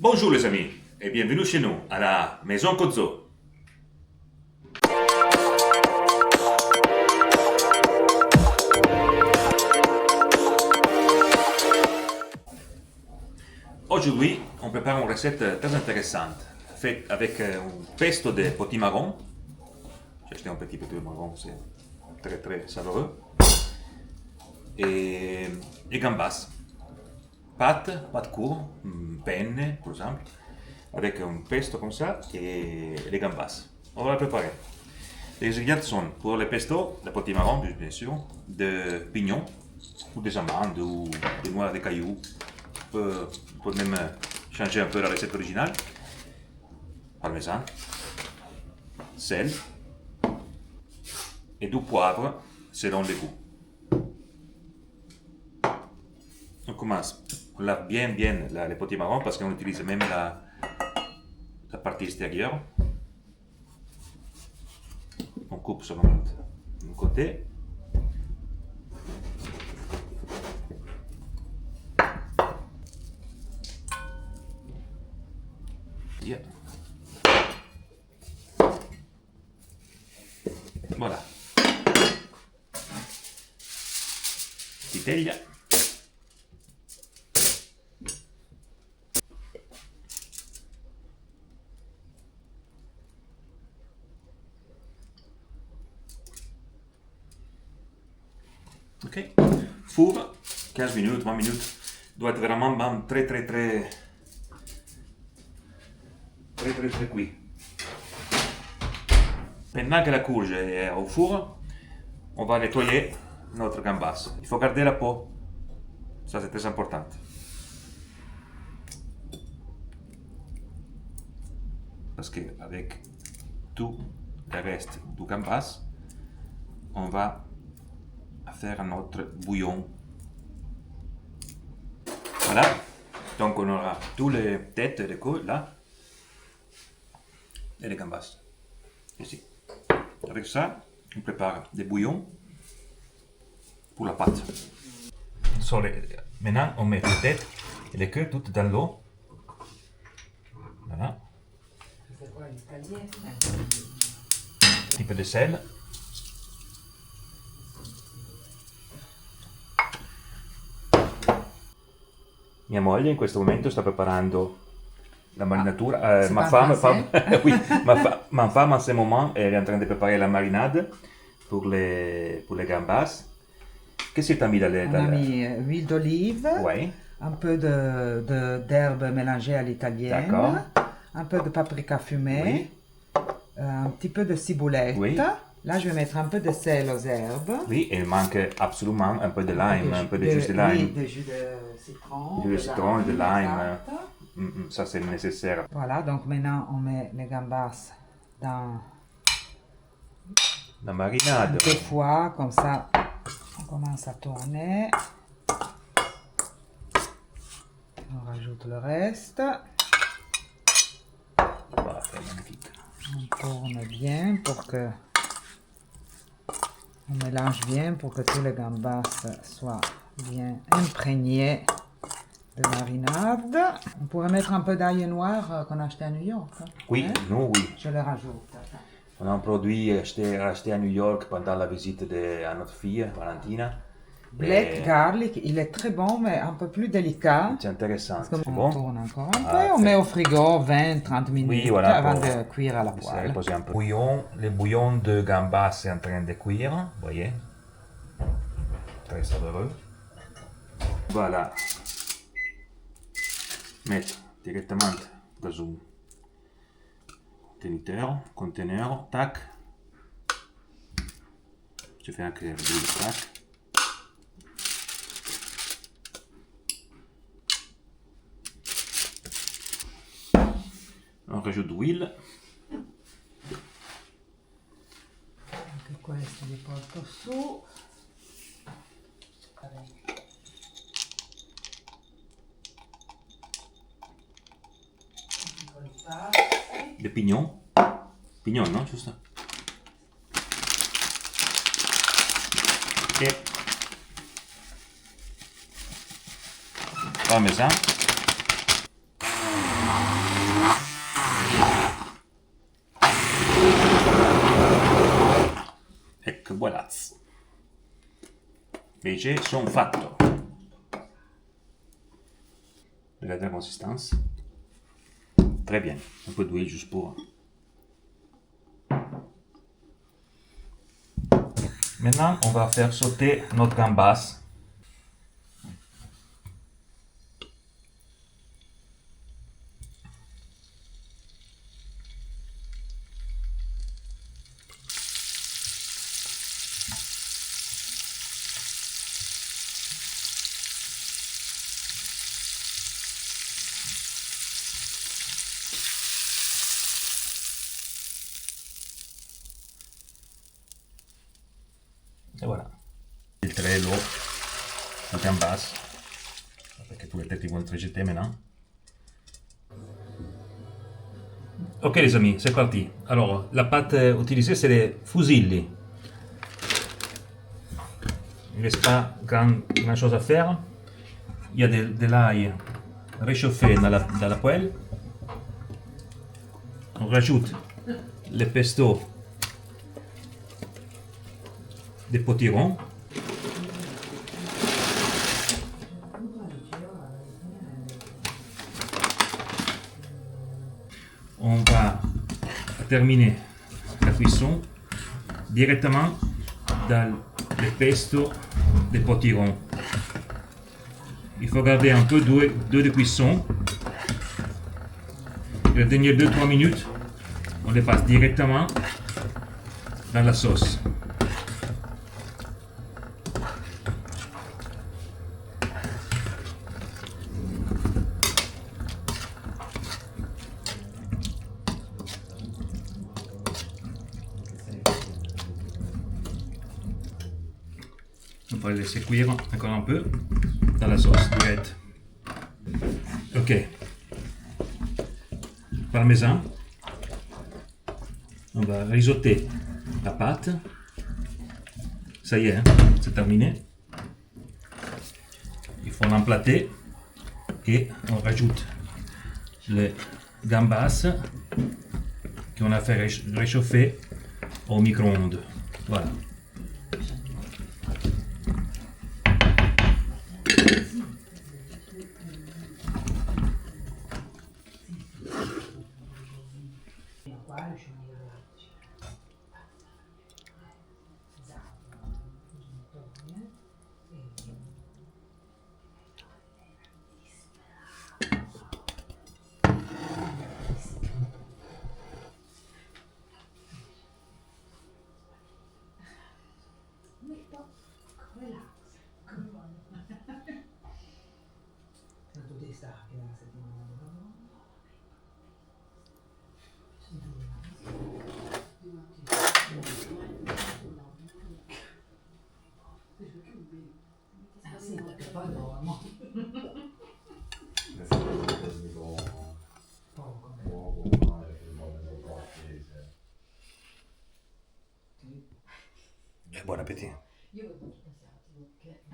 Bonjour les amis et bienvenue chez nous à la Maison Cozzo. Aujourd'hui, on prépare une recette très intéressante, faite avec un pesto de potimarron. J'ai acheté un petit peu de marron, c'est très très savoureux. Et gambas. Pâte court, penne par exemple, avec un pesto comme ça et les gambas. On va la préparer. Les ingrédients sont pour le pesto, le potimarron bien sûr, de pignons, ou des amandes ou des noix de cailloux. On peut même changer un peu la recette originale. Parmesan, sel et du poivre selon le goût. On commence. On lave bien les potimarrons parce qu'on utilise même la partie extérieure. On coupe seulement d'un côté. Yeah. Voilà. Titella. Ok. Four, 15 minutes, 20 minutes. Doit être vraiment très cuit. Maintenant que la courge est au four, on va nettoyer notre gambas. Il faut garder la peau. Ça c'est très important. Parce qu'avec tout le reste du gambas, on va faire notre bouillon. Voilà. Donc on aura toutes les têtes de queue là. Et les gambas. Ici. Avec ça, on prépare des bouillons pour la pâte. Maintenant, on met les têtes et les queues toutes dans l'eau. Voilà. C'est quoi l'italien? Un petit peu de sel. Mia moglie in questo momento sta preparando la marinatura. Ma femme en ce moment elle est en train de préparer la marinade pour les gambas. Qu'est-ce que tu as mis dans les... On a mis huile d'olive, Oui. un peu d'herbe mélangée à l'italienne, D'accord. un peu de paprika fumée, un petit peu de ciboulette. Oui. Là, je vais mettre un peu de sel aux herbes. Oui, et il manque absolument un peu de lime, un peu de jus de lime. Oui, de jus de citron. Du jus de citron et de lime. Exact. Ça, c'est nécessaire. Voilà, donc maintenant, on met les gambas dans La marinade. deux fois, comme ça, on commence à tourner. On rajoute le reste. Voilà, c'est magnifique. On tourne bien pour que... On mélange bien pour que tous les gambas soient bien imprégnés de marinade. On pourrait mettre un peu d'ail noir qu'on a acheté à New York. Hein? Oui, Hein? nous, oui. Je le rajoute. On a un produit acheté à New York pendant la visite à notre fille, Valentina. Black garlic, il est très bon, mais un peu plus délicat. C'est intéressant. Parce qu'on C'est bon? tourne encore un peu, on met au frigo 20-30 minutes Oui, voilà, avant pour de cuire à la laisser poêle. reposer un peu. Le bouillon de gambas est en train de cuire, vous voyez. Très savoureux. Voilà. Mettre directement dans un conteneur, tac. Je fais un clair d'huile, tac. On rajoute d'huile. Anche questo li porto su. Des pignons. Pignons, non? Giusto? E parmesan. Voilà. Invece sono fatto. Regardez la consistance. Très bien. Un peu d'huile juste pour. Maintenant, on va faire sauter notre gambas. Et voilà. Filtrer l'eau du gambas. Parce que tous les têtes vont être jetées maintenant. Ok les amis, c'est parti. Alors, la pâte utilisée, c'est les fusilli. Il ne reste pas grand chose à faire. Il y a de l'ail réchauffé dans la poêle. On rajoute le pesto des potirons. On va terminer la cuisson directement dans le pesto des potirons. Il faut garder un peu d'eau de cuisson. Les dernières 2-3 minutes, on les passe directement dans la sauce. On va les laisser cuire encore un peu dans la sauce direct. Ok. Parmesan. On va risotter la pâte. Ça y est, hein, c'est terminé. Il faut l'emplater et on rajoute les gambas qu'on a fait réchauffer au micro-ondes. Voilà. Buon appetito.